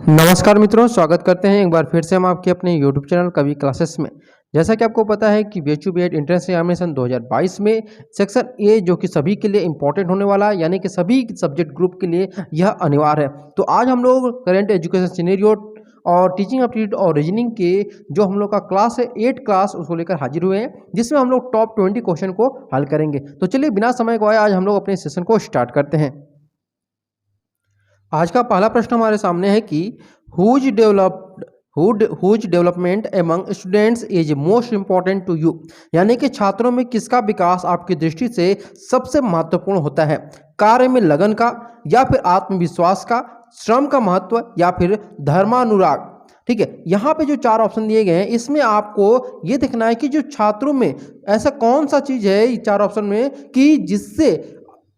नमस्कार मित्रों, स्वागत करते हैं एक बार फिर से हम आपके अपने YouTube चैनल कवि क्लासेस में। जैसा कि आपको पता है कि बीएचयू बीएड एंट्रेंस एग्जामिनेशन 2022 में सेक्शन ए जो कि सभी के लिए इंपॉर्टेंट होने वाला है, यानी कि सभी सब्जेक्ट ग्रुप के लिए यह अनिवार्य है। तो आज हम लोग करेंट एजुकेशन सिनेरियो और टीचिंग एप्टीट्यूड और रीजनिंग के जो हम लोग का क्लास है 8 क्लास उसको लेकर हाजिर हुए हैं, जिसमें हम लोग टॉप 20 क्वेश्चन को हल करेंगे। तो चलिए बिना समय गवाए आज हम लोग अपने सेशन को स्टार्ट करते हैं। आज का पहला प्रश्न हमारे सामने है कि whose development among students is most important to you, यानी कि छात्रों में किसका विकास आपकी दृष्टि से सबसे महत्वपूर्ण होता है? कार्य में लगन का, या फिर आत्मविश्वास का, श्रम का महत्व, या फिर धर्मानुराग। ठीक है, यहाँ पे जो 4 ऑप्शन दिए गए हैं इसमें आपको ये देखना है कि जो छात्रों में ऐसा कौन सा चीज है 4 ऑप्शन में कि जिससे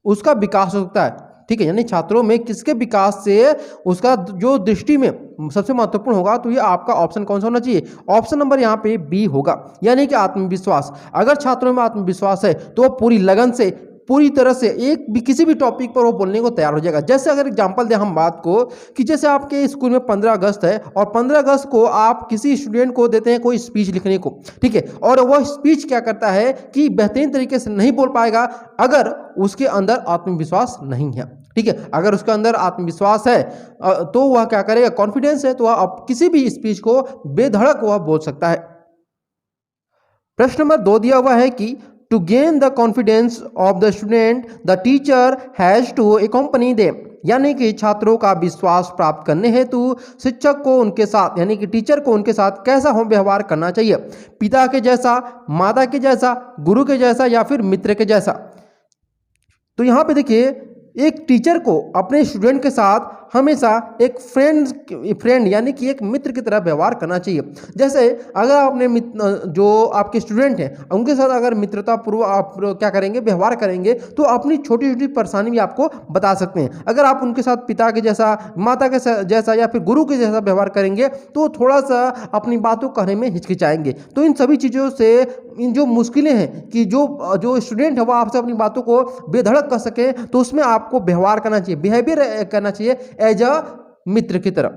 उसका विकास हो सकता है। ठीक है, यानी छात्रों में किसके विकास से उसका जो दृष्टि में सबसे महत्वपूर्ण होगा, तो ये आपका ऑप्शन कौन सा होना चाहिए? ऑप्शन नंबर यहाँ पे बी होगा, यानी कि आत्मविश्वास। अगर छात्रों में आत्मविश्वास है तो वो पूरी लगन से, पूरी तरह से एक भी किसी भी टॉपिक पर वो बोलने को तैयार हो जाएगा। जैसे अगर एग्जांपल दें हम बात को कि जैसे आपके स्कूल में 15 अगस्त है और 15 अगस्त को आप किसी स्टूडेंट को देते हैं कोई स्पीच लिखने को, ठीक है, और वह स्पीच क्या करता है कि बेहतरीन तरीके से नहीं बोल पाएगा अगर उसके अंदर आत्मविश्वास नहीं है। ठीक है, अगर उसके अंदर आत्मविश्वास है तो वह क्या करेगा, कॉन्फिडेंस है तो वह अब किसी भी स्पीच को बेधड़क वह बोल सकता है। प्रश्न नंबर 2 दिया हुआ है कि to gain the confidence of the student the teacher has to accompany them, यानी कि छात्रों का विश्वास प्राप्त करने हेतु शिक्षक को उनके साथ, यानी कि टीचर को उनके साथ कैसा हो व्यवहार करना चाहिए? पिता के जैसा, माता के जैसा, गुरु के जैसा, या फिर मित्र के जैसा? तो यहाँ पे देखिए, एक टीचर को अपने स्टूडेंट के साथ हमेशा एक फ्रेंड यानी कि एक मित्र की तरह व्यवहार करना चाहिए। जैसे अगर आपने जो आपके स्टूडेंट हैं उनके साथ अगर मित्रता पूर्व आप क्या करेंगे, व्यवहार करेंगे, तो अपनी छोटी छोटी परेशानी भी आपको बता सकते हैं। अगर आप उनके साथ पिता के जैसा, माता के जैसा, या फिर गुरु के जैसा व्यवहार करेंगे तो थोड़ा सा अपनी बातों कहने में हिचकिचाएंगे। तो इन सभी चीज़ों से इन जो मुश्किलें हैं कि जो स्टूडेंट है वो आपसे अपनी बातों को बेधड़क कर सके, तो उसमें आपको व्यवहार करना चाहिए, बिहेवियर करना चाहिए एज अ मित्र की तरह।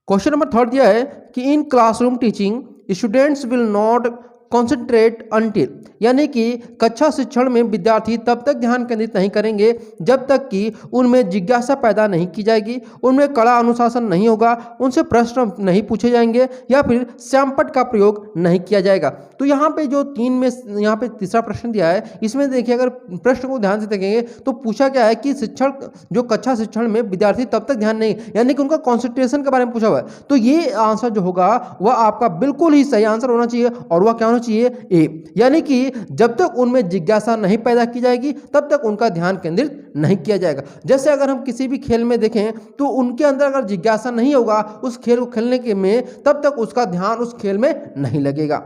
क्वेश्चन नंबर 3 दिया है कि in classroom teaching students will not concentrate until, यानी कि कक्षा शिक्षण में विद्यार्थी तब तक ध्यान केंद्रित नहीं करेंगे जब तक कि उनमें जिज्ञासा पैदा नहीं की जाएगी, उनमें कड़ा अनुशासन नहीं होगा, उनसे प्रश्न नहीं पूछे जाएंगे, या फिर श्यामपट्ट का प्रयोग नहीं किया जाएगा। तो यहाँ पे जो 3 में यहाँ पे तीसरा प्रश्न दिया है, इसमें देखिए अगर प्रश्न को ध्यान से देखेंगे तो पूछा क्या है कि शिक्षण जो कक्षा शिक्षण में विद्यार्थी तब तक ध्यान नहीं, यानी कि उनका कॉन्सेंट्रेशन के बारे में पूछा हुआ है। तो ये आंसर जो होगा वह आपका बिल्कुल ही सही आंसर होना चाहिए, और वह क्या होना चाहिए? ए, यानी कि जब तक उनमें जिज्ञासा नहीं पैदा की जाएगी तब तक उनका ध्यान केंद्रित नहीं किया जाएगा। जैसे अगर हम किसी भी खेल में देखें तो उनके अंदर अगर जिज्ञासा नहीं होगा उस खेल को खेलने के में, तब तक उसका ध्यान उस खेल में नहीं लगेगा।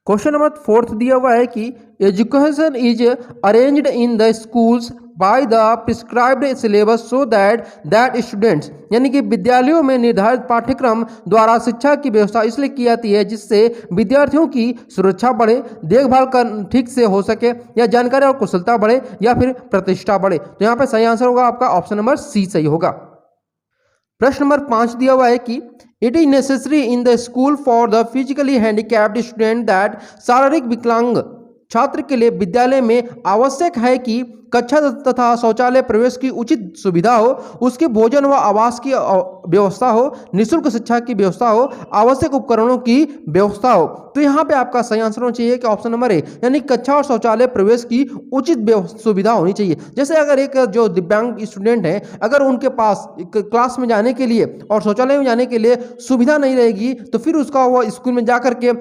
क्वेश्चन नंबर 4 दिया हुआ है कि education is arranged in the schools by the prescribed syllabus so that students, यानी कि विद्यालयों में निर्धारित पाठ्यक्रम द्वारा शिक्षा की व्यवस्था इसलिए की जाती है जिससे विद्यार्थियों की सुरक्षा बढ़े, देखभाल कर ठीक से हो सके, या जानकारी और कुशलता बढ़े, या फिर प्रतिष्ठा बढ़े। तो यहाँ पे सही आंसर होगा आपका ऑप्शन नंबर सी सही होगा। प्रश्न नंबर 5 दिया हुआ है कि it is necessary in the school for the physically handicapped student that, शारीरिक विकलांग छात्र के लिए विद्यालय में आवश्यक है कि कक्षा तथा शौचालय प्रवेश की उचित सुविधा हो, उसके भोजन व आवास की व्यवस्था हो, निःशुल्क शिक्षा की व्यवस्था हो, आवश्यक उपकरणों की व्यवस्था हो। तो यहाँ पे आपका सही आंसर होना चाहिए कि ऑप्शन नंबर ए, यानी कक्षा और शौचालय प्रवेश की उचित सुविधा होनी चाहिए। जैसे अगर एक जो दिव्यांग स्टूडेंट है, अगर उनके पास क्लास में जाने के लिए और शौचालय में जाने के लिए सुविधा नहीं रहेगी, तो फिर उसका वो स्कूल में जा करके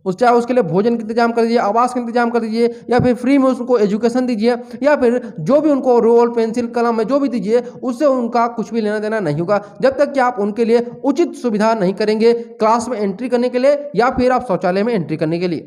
चाहे उसके लिए भोजन का इंतजाम कर दीजिए, आवास का इंतजाम कर दीजिए, या फिर फ्री में उसको एजुकेशन दीजिए, या फिर जो भी उनको रोल पेंसिल कलम में जो भी दीजिए, उससे उनका कुछ भी लेना देना नहीं होगा जब तक कि आप उनके लिए उचित सुविधा नहीं करेंगे क्लास में एंट्री करने के लिए या फिर आप शौचालय में एंट्री करने के लिए।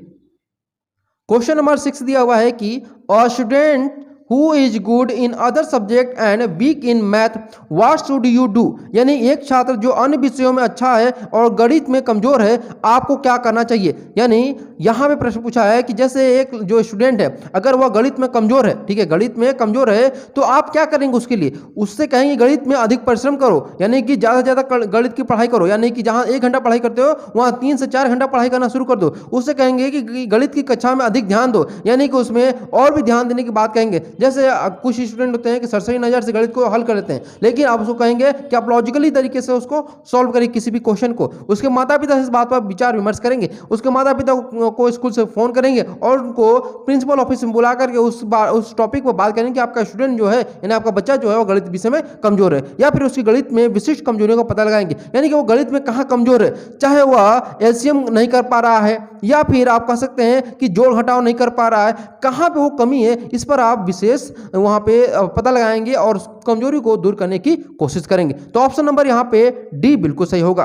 क्वेश्चन नंबर 6 दिया हुआ है कि a student who is good in other subject and weak in math, what should you do. यानी एक छात्र जो अन्य विषयों में अच्छा है और गणित में कमजोर है, आपको क्या करना चाहिए। यानी यहाँ पे प्रश्न पूछा है कि जैसे एक जो स्टूडेंट है अगर वह गणित में कमजोर है, ठीक है, गणित में कमजोर है, तो आप क्या करेंगे उसके लिए। उससे कहेंगे गणित में अधिक परिश्रम करो, यानी कि ज़्यादा से ज़्यादा गणित की पढ़ाई करो, यानी कि जहाँ 1 घंटा पढ़ाई करते हो वहाँ 3 से 4 घंटा पढ़ाई करना शुरू कर दो। उससे कहेंगे कि गणित की कक्षा में अधिक ध्यान दो, यानी कि उसमें और भी ध्यान देने की बात कहेंगे। जैसे कुछ स्टूडेंट होते हैं कि सरसरी नज़र से गणित को हल कर लेते हैं, लेकिन आप उसको कहेंगे कि आप लॉजिकली तरीके से उसको सॉल्व करें किसी भी क्वेश्चन को। उसके माता पिता से इस बात पर विचार विमर्श करेंगे, उसके माता पिता को स्कूल से फोन करेंगे और उनको प्रिंसिपल ऑफिस में बुला करके उस टॉपिक पर बात करेंगे कि आपका स्टूडेंट जो है, यानी आपका बच्चा जो है वो गणित विषय में कमजोर है, या फिर उसकी गणित में विशिष्ट कमजोरियों का पता लगाएंगे, यानी कि वो गणित में कहाँ कमजोर है, चाहे वह एलसीएम नहीं कर पा रहा है या फिर आप कह सकते हैं कि जोड़ घटाव नहीं कर पा रहा है, कहाँ पे वो कमी है, इस पर आप विशेष वहाँ पे पता लगाएंगे और कमजोरी को दूर करने की कोशिश करेंगे। तो ऑप्शन नंबर यहाँ पे डी बिल्कुल सही होगा।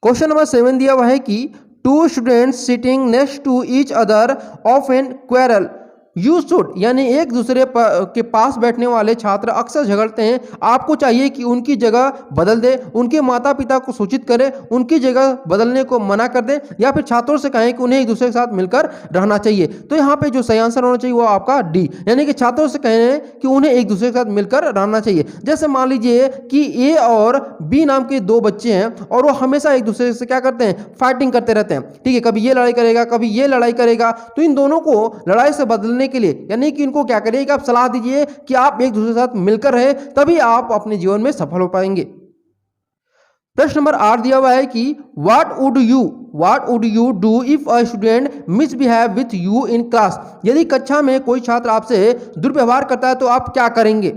क्वेश्चन नंबर 7 दिया हुआ है कि 2 students sitting next to each other often quarrel, you should, यानी एक दूसरे के पास बैठने वाले छात्र अक्सर झगड़ते हैं, आपको चाहिए कि उनकी जगह बदल दे, उनके माता पिता को सूचित करें, उनकी जगह बदलने को मना कर दे, या फिर छात्रों से कहें कि उन्हें एक दूसरे के साथ मिलकर रहना चाहिए। तो यहाँ पे जो सही आंसर होना चाहिए वो आपका डी, यानी कि छात्रों से कहें कि उन्हें एक दूसरे के साथ मिलकर रहना चाहिए। जैसे मान लीजिए कि ए और बी नाम के 2 बच्चे हैं और वो हमेशा एक दूसरे से क्या करते हैं, फाइटिंग करते रहते हैं, ठीक है, कभी ये लड़ाई करेगा कभी ये लड़ाई करेगा। तो इन दोनों को लड़ाई से बदलने के लिए, यानी कि इनको क्या करिए कि आप सलाह दीजिए कि आप एक दूसरे के साथ मिलकर रहें, तभी आप अपने जीवन में सफल हो पाएंगे। प्रश्न नंबर 8 दिया हुआ है कि what would you do if a student misbehave with you in class. यदि कक्षा में कोई छात्र आपसे दुर्व्यवहार करता है तो आप क्या करेंगे।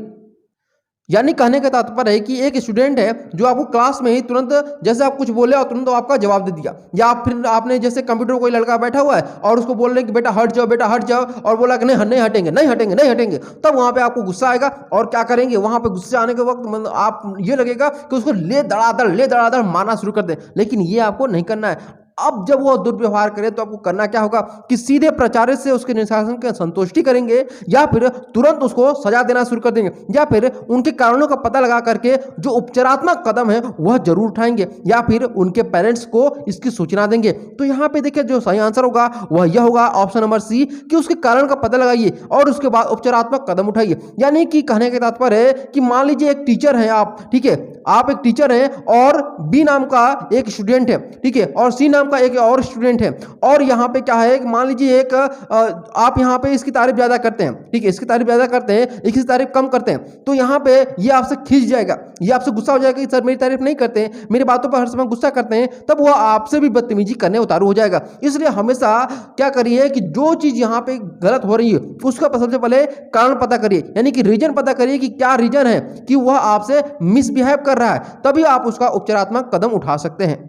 यानी कहने का तात्पर्य है कि एक स्टूडेंट है जो आपको क्लास में ही तुरंत जैसे आप कुछ बोले और तुरंत आपका जवाब दे दिया, या फिर आपने जैसे कंप्यूटर कोई लड़का बैठा हुआ है और उसको बोल रहे हैं कि बेटा हट जाओ बेटा हट जाओ, और बोला कि नहीं हटेंगे, तब वहां पे आपको गुस्सा आएगा और क्या करेंगे, वहां पे गुस्से आने के वक्त आप ये लगेगा कि उसको ले दड़ादड़ मारना शुरू कर दे, लेकिन ये आपको नहीं करना है। अब जब वो दुर्व्यवहार करे तो आपको करना क्या होगा कि सीधे प्राचार्य से उसके निशासन की संतुष्टि करेंगे, या फिर तुरंत उसको सजा देना शुरू कर देंगे, या फिर उनके कारणों का पता लगा करके जो उपचारात्मक कदम है वह जरूर उठाएंगे, या फिर उनके पेरेंट्स को इसकी सूचना देंगे। तो यहाँ पे देखिए जो सही आंसर होगा वह यह होगा ऑप्शन नंबर सी, कि उसके कारण का पता लगाइए और उसके बाद उपचारात्मक कदम उठाइए। यानी कि कहने के तात्पर्य है कि मान लीजिए एक टीचर है आप, ठीक है, आप एक टीचर हैं और बी नाम का एक स्टूडेंट है, ठीक है, और सी नाम का एक और स्टूडेंट है, और यहाँ पे क्या है कि मान लीजिए एक आप यहाँ पे इसकी तारीफ ज्यादा करते हैं, ठीक है, इसकी तारीफ ज्यादा करते हैं, इसकी तारीफ कम करते हैं, तो यहाँ पे ये आपसे खींच जाएगा, ये आपसे गुस्सा हो जाएगा कि सर मेरी तारीफ नहीं करते हैं, मेरी बातों पर हर समय गुस्सा करते हैं, तब वह आपसे भी बदतमीजी करने उतारू हो जाएगा। इसलिए हमेशा क्या करिए कि जो चीज यहाँ पे गलत हो रही है उसका सबसे पहले कारण पता करिए, यानी कि रीजन पता करिए कि क्या रीजन है कि वह आपसे मिसबिहेव कर रहा है, तभी आप उसका उपचारात्मक कदम उठा सकते हैं।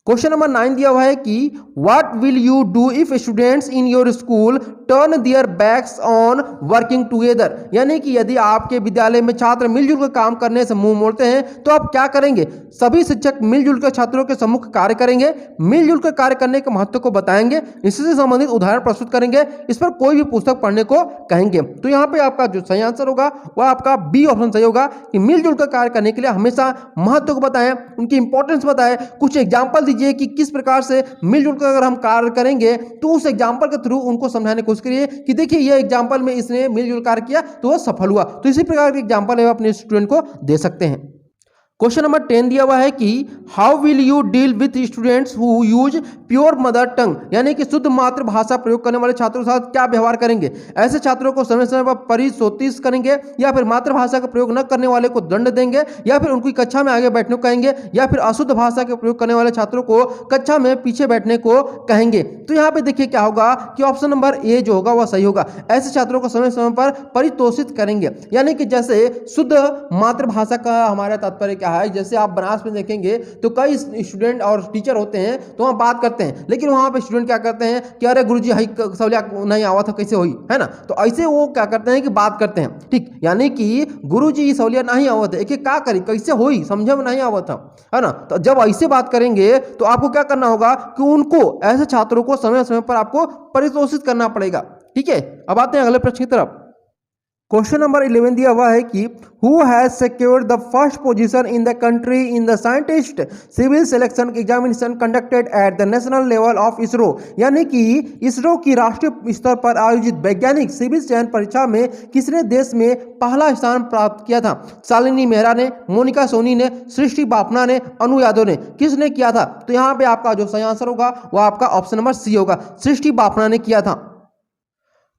क्वेश्चन नंबर 9 दिया हुआ है कि what will you do if students in your school turn their backs on working together. यानी कि यदि आपके विद्यालय में छात्र मिलजुल कर काम करने से मुंह मोड़ते हैं तो आप क्या करेंगे। सभी शिक्षक मिलजुल कर छात्रों के सम्मुख कार्य करेंगे, मिलजुल कर कार्य करने के महत्व को बताएंगे, इससे संबंधित उदाहरण प्रस्तुत करेंगे, इस पर कोई भी पुस्तक पढ़ने को कहेंगे। तो यहाँ पे आपका जो सही आंसर होगा वह आपका बी ऑप्शन सही होगा कि मिलजुल कर कार्य करने के लिए हमेशा महत्व को बताएं, उनकी इंपॉर्टेंस बताएं, कुछ एग्जाम्पल दीजिए कि किस प्रकार से मिलजुल कर अगर हम कार्य करेंगे, तो उस एग्जाम्पल के थ्रू उनको समझाने की कोशिश करिए कि देखिए ये एग्जाम्पल में इसने मिलजुल कार्य किया तो वह सफल हुआ। तो इसी प्रकार के एग्जाम्पल है अपने स्टूडेंट को दे सकते हैं। क्वेश्चन नंबर 10 दिया हुआ है कि how will you deal with students who use pure mother tongue. यानी कि शुद्ध मातृभाषा प्रयोग करने वाले छात्रों के साथ क्या व्यवहार करेंगे। ऐसे छात्रों को समय समय पर परिशोधित करेंगे, या फिर मातृभाषा का प्रयोग न करने वाले को दंड देंगे, या फिर उनकी कक्षा में आगे बैठने को कहेंगे, या फिर अशुद्ध भाषा के प्रयोग करने वाले छात्रों को कक्षा में पीछे बैठने को कहेंगे। तो यहाँ पे देखिए क्या होगा कि ऑप्शन नंबर ए जो होगा वह सही होगा। ऐसे छात्रों को समय समय पर परितोषित करेंगे, यानी कि जैसे शुद्ध मातृभाषा का हमारा तात्पर्य क्या है, जैसे आप बनारस में देखेंगे तो कई स्टूडेंट और टीचर होते हैं तो वहाँ बात करते हैं, लेकिन वहाँ पे स्टूडेंट क्या करते हैं कि अरे गुरुजी हई सौलिया नहीं आवा था कैसे हुई, है ना। तो ऐसे वो क्या करते हैं कि बात करते हैं, ठीक, यानी कि गुरुजी सौलिया नहीं आवा था, एक क्या करी कैसे हुई समझे में नहीं आवा था, है ना। तो जब ऐसे बात करेंगे तो आपको क्या करना होगा कि उनको ऐसे छात्रों को समय समय पर आपको परितोषित करना पड़ेगा। ठीक है, अब आते हैं अगले प्रश्न की तरफ। क्वेश्चन नंबर 11 दिया हुआ है कि who has secured the first position in the country in the scientist civil selection examination conducted at the national level of ISRO, यानी कि इसरो की राष्ट्रीय स्तर पर आयोजित वैज्ञानिक सिविल चयन परीक्षा में किसने देश में पहला स्थान प्राप्त किया था? शालिनी मेहरा ने, मोनिका सोनी ने, सृष्टि बाफना ने, अनु यादव ने, किसने किया था? तो यहाँ पे आपका जो सही आंसर होगा वो आपका ऑप्शन नंबर सी होगा, सृष्टि बाफना ने किया था।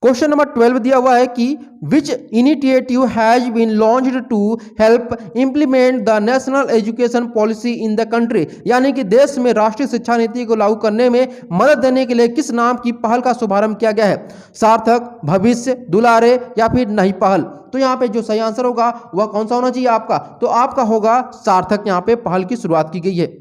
क्वेश्चन नंबर 12 दिया हुआ है कि which initiative has been launched to help implement the national education policy in the country, यानी कि देश में राष्ट्रीय शिक्षा नीति को लागू करने में मदद देने के लिए किस नाम की पहल का शुभारंभ किया गया है? सार्थक, भविष्य, दुलारे या फिर नई पहल? तो यहाँ पे जो सही आंसर होगा वह कौन सा होना चाहिए आपका? तो आपका होगा सार्थक, यहाँ पे पहल की शुरुआत की गई है।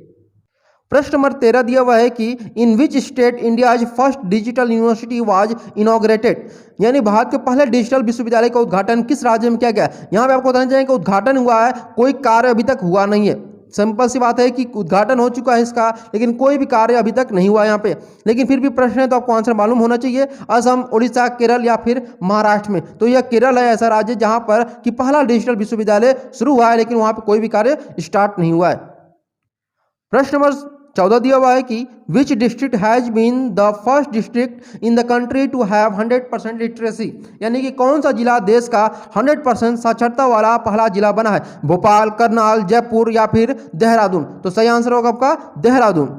प्रश्न नंबर 13 दिया हुआ है कि in which state India's first digital university was inaugurated, यानी भारत के पहले डिजिटल विश्वविद्यालय का उद्घाटन किस राज्य में किया गया? यहाँ पे आपको बताना चाहिए कि उद्घाटन हुआ है, कोई कार्य अभी तक हुआ नहीं है। सिंपल सी बात है कि उद्घाटन हो चुका है इसका, लेकिन कोई भी कार्य अभी तक नहीं हुआ यहाँ पे। लेकिन फिर भी प्रश्न है तो आपको आंसर मालूम होना चाहिए। असम, उड़ीसा, केरल या फिर महाराष्ट्र में? तो यह केरल है ऐसा राज्य जहाँ पर कि पहला डिजिटल विश्वविद्यालय शुरू हुआ है, लेकिन वहाँ पर कोई भी कार्य स्टार्ट नहीं हुआ है। प्रश्न नंबर 14 दिया हुआ है कि which district has been the first district in the country to have 100% literacy, यानी कि कौन सा जिला देश का 100% साक्षरता वाला पहला जिला बना है? भोपाल, करनाल, जयपुर या फिर देहरादून? तो सही आंसर होगा आपका देहरादून।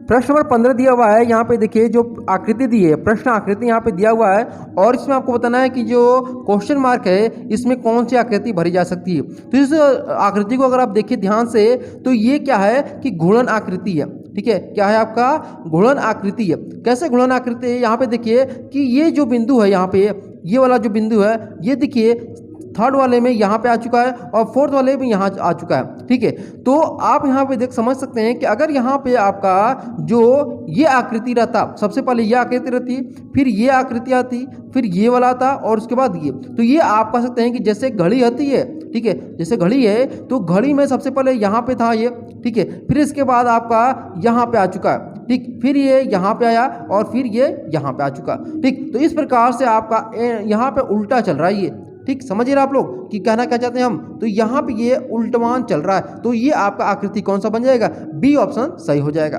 प्रश्न नंबर 15 दिया हुआ है, यहाँ पे देखिए जो आकृति दी है, प्रश्न आकृति यहाँ पे दिया हुआ है और इसमें आपको बताना है कि जो क्वेश्चन मार्क है इसमें कौन सी आकृति भरी जा सकती है। तो इस आकृति को अगर आप देखिए ध्यान से तो ये क्या है कि घूर्णन आकृति है। ठीक है, क्या है आपका? घूर्णन आकृति है। कैसे घूर्णन आकृति है? यहाँ पे देखिए कि ये जो बिंदु है, यहाँ पे ये वाला जो बिंदु है, ये देखिए थर्ड वाले में यहाँ पे आ चुका है और फोर्थ वाले में यहाँ आ चुका है। ठीक है, तो आप यहाँ पे देख समझ सकते हैं कि अगर यहाँ पे आपका जो ये आकृति रहता, सबसे पहले ये आकृति रहती, फिर ये आकृति आती, फिर ये वाला आता और उसके बाद ये, तो ये आप कह सकते हैं कि जैसे घड़ी आती है। ठीक है, जैसे घड़ी है तो घड़ी में सबसे पहले यहाँ पे था ये। ठीक है, फिर इसके बाद आपका यहाँ पे आ चुका है। ठीक, फिर ये यहाँ पे आया और फिर ये यहाँ पे आ चुका। ठीक, तो इस प्रकार से आपका यहाँ पे उल्टा चल रहा है ये। ठीक, समझिए आप लोग कि कहना क्या चाहते हैं हम? तो यहाँ पे ये उल्टमान चल रहा है, तो ये आपका आकृति कौन सा बन जाएगा? बी ऑप्शन सही हो जाएगा।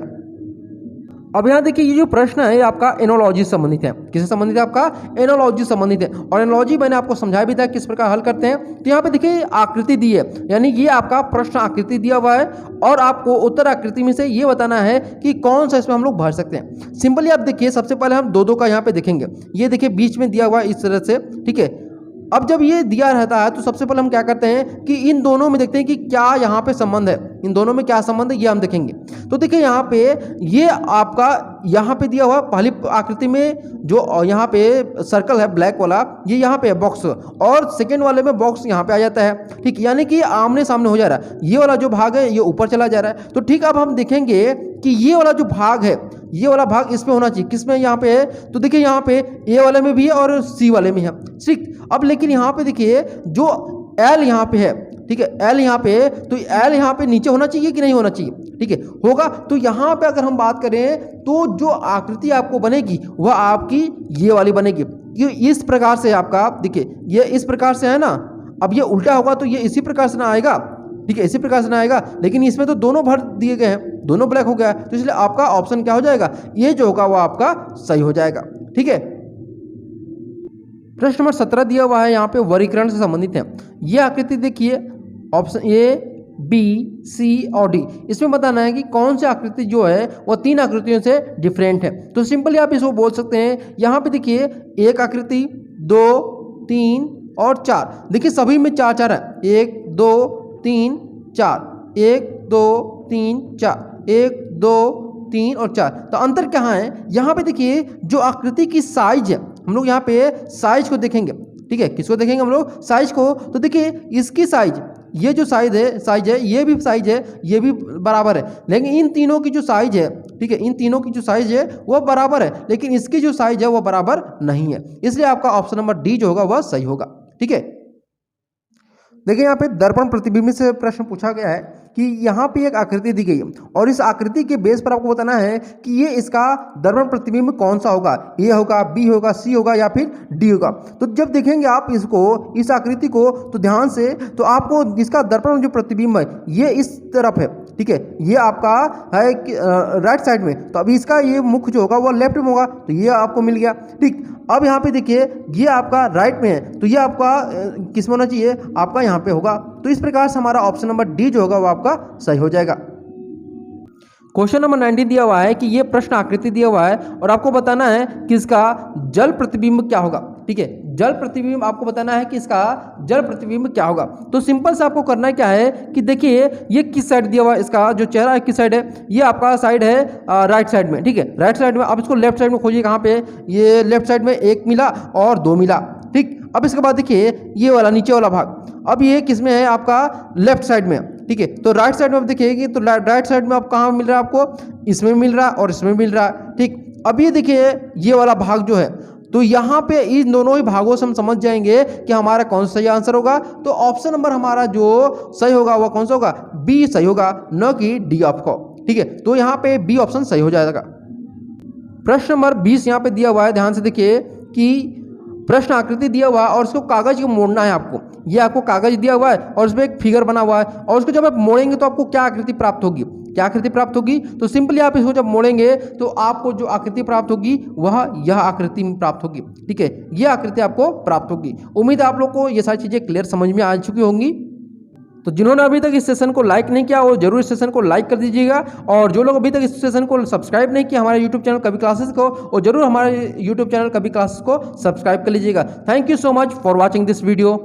अब यहाँ देखिए ये जो प्रश्न है आपका एनोलॉजी संबंधित है। किससे संबंधित है? आपका एनोलॉजी संबंधित है। और एनोलॉजी मैंने आपको समझाया भी था किस प्रकार हल करते हैं। तो यहाँ पे देखिए आकृति दी है, यानी ये आपका प्रश्न आकृति दिया हुआ है और आपको उत्तर आकृति में से ये बताना है कि कौन सा इसमें हम लोग भर सकते हैं। सिंपली आप देखिए, सबसे पहले हम दो का यहाँ पे देखेंगे। ये देखिए बीच में दिया हुआ है इस तरह से। ठीक है, अब जब ये दिया रहता है तो सबसे पहले हम क्या करते हैं कि इन दोनों में देखते हैं कि क्या यहाँ पे संबंध है, इन दोनों में क्या संबंध है ये हम देखेंगे। तो देखिए यहाँ पे ये आपका यहाँ पे दिया हुआ पहली आकृति में जो यहाँ पे सर्कल है ब्लैक वाला, ये यहाँ पे है बॉक्स, और सेकेंड वाले में बॉक्स यहाँ पे आ जाता है। ठीक, यानी कि आमने सामने हो जा रहा है। ये वाला जो भाग है ये ऊपर चला जा रहा है। तो ठीक, अब हम देखेंगे कि ये वाला जो भाग है, ये वाला भाग इसमें होना चाहिए। किसमें? यहाँ पे है। तो देखिए यहाँ पे ए वाले में भी है और सी वाले में है। ठीक, अब लेकिन यहाँ पे देखिए जो एल यहाँ पे है, ठीक है, एल यहाँ पे है, तो एल यहाँ पे नीचे होना चाहिए कि नहीं होना चाहिए? ठीक है, होगा। तो यहाँ पे अगर हम बात करें तो जो आकृति आपको बनेगी वह आपकी ये वाली बनेगी। ये इस प्रकार से आपका देखिए ये इस प्रकार से है ना। अब ये उल्टा होगा तो ये इसी प्रकार से ना आएगा। ठीक है, इसी प्रकार से ना आएगा, लेकिन इसमें तो दोनों भर दिए गए हैं, दोनों ब्लैक हो गया है, तो इसलिए आपका ऑप्शन क्या हो जाएगा? ये जो होगा वो आपका सही हो जाएगा। ठीक है, प्रश्न नंबर 17 दिया हुआ है, यहाँ पे वर्गीकरण से संबंधित है। ये आकृति देखिए, ऑप्शन ए, बी, सी और डी, इसमें बताना है कि कौन सी आकृति जो है वो तीन आकृतियों से डिफरेंट है। तो सिंपली आप इसको बोल सकते हैं। यहाँ पे देखिए एक आकृति, 2, 3 और 4, देखिए सभी में 4 है। 1, 2, 3, 4, 1, 2, 3, 4, 1, 2, 3 और 4। तो अंतर कहाँ है? यहाँ पे देखिए जो आकृति की साइज है, हम लोग यहाँ पे साइज को देखेंगे। ठीक है, किसको देखेंगे हम लोग? साइज को। तो देखिए इसकी साइज, ये जो साइज है ये भी साइज है, ये भी बराबर है, लेकिन इन तीनों की जो साइज है, ठीक है, इन तीनों की जो साइज है वो बराबर है, लेकिन इसकी जो साइज है वो बराबर नहीं है। इसलिए आपका ऑप्शन नंबर डी जो होगा वह सही होगा। ठीक है, देखिए यहाँ पे दर्पण प्रतिबिंब से प्रश्न पूछा गया है कि यहाँ पे एक आकृति दी गई है और इस आकृति के बेस पर आपको बताना है कि ये इसका दर्पण प्रतिबिंब कौन सा होगा, ए होगा, बी होगा, सी होगा या फिर डी होगा। तो जब देखेंगे आप इसको, इस आकृति को, तो ध्यान से, तो आपको इसका दर्पण जो प्रतिबिंब है ये इस तरफ है, ठीक है, ये आपका है राइट साइड में, तो अभी इसका ये मुख जो होगा वो लेफ्ट में होगा, तो ये आपको मिल गया। ठीक, अब यहाँ पे देखिए ये आपका राइट में है, तो ये आपका किस में होना चाहिए, आपका यहाँ पे होगा। तो इस प्रकार से हमारा ऑप्शन नंबर डी जो होगा वो आपका सही हो जाएगा। क्वेश्चन नंबर 19 दिया हुआ है कि ये प्रश्न आकृति दिया हुआ है और आपको बताना है कि इसका जल प्रतिबिंब क्या होगा। ठीक है, जल प्रतिबिंब आपको बताना है कि इसका जल प्रतिबिंब क्या होगा। तो सिंपल से आपको करना क्या है कि देखिए ये किस साइड दिया हुआ है, इसका जो चेहरा है किस साइड है, ये आपका साइड है राइट साइड में। ठीक है, राइट साइड में। अब इसको लेफ्ट साइड में खोजिए, कहाँ पे, ये लेफ्ट साइड में 1 मिला और 2 मिला। ठीक, अब इसके बाद देखिए ये वाला नीचे वाला भाग, अब ये किस में है, आपका लेफ्ट साइड में। ठीक है, तो राइट साइड में आप देखिएगी तो राइट साइड में आप कहाँ मिल रहा है, आपको इसमें मिल रहा है और इसमें मिल रहा है। ठीक, अब ये देखिए ये वाला भाग जो है, तो यहाँ पे इन दोनों ही भागों से हम समझ जाएंगे कि हमारा कौन सा सही आंसर होगा। तो ऑप्शन नंबर हमारा जो सही होगा वो कौन सा होगा, बी सही होगा, न कि डी आपको। ठीक है, तो यहाँ पे बी ऑप्शन सही हो जाएगा। प्रश्न नंबर 20 यहाँ पे दिया हुआ है, ध्यान से देखिए कि प्रश्न आकृति दिया हुआ है और इसको कागज को मोड़ना है आपको। ये आपको कागज दिया हुआ है और उसमें एक फिगर बना हुआ है और उसको जब आप मोड़ेंगे तो आपको क्या आकृति प्राप्त होगी, क्या आकृति प्राप्त होगी। तो सिंपली आप इसको जब मोड़ेंगे तो आपको जो आकृति प्राप्त होगी वह यह आकृति प्राप्त होगी। ठीक है, यह आकृति आपको प्राप्त होगी। उम्मीद है आप लोग को ये सारी चीज़ें क्लियर समझ में आ चुकी होंगी। तो जिन्होंने अभी तक इस सेशन को लाइक नहीं किया वो जरूर इस सेशन को लाइक कर दीजिएगा, और जो लोग अभी तक इस सेशन को सब्सक्राइब नहीं किया हमारे यूट्यूब चैनल कभी क्लासेस को, वो जरूर हमारे यूट्यूब चैनल कभी क्लासेस को सब्सक्राइब कर लीजिएगा। Thank you so much for watching this video.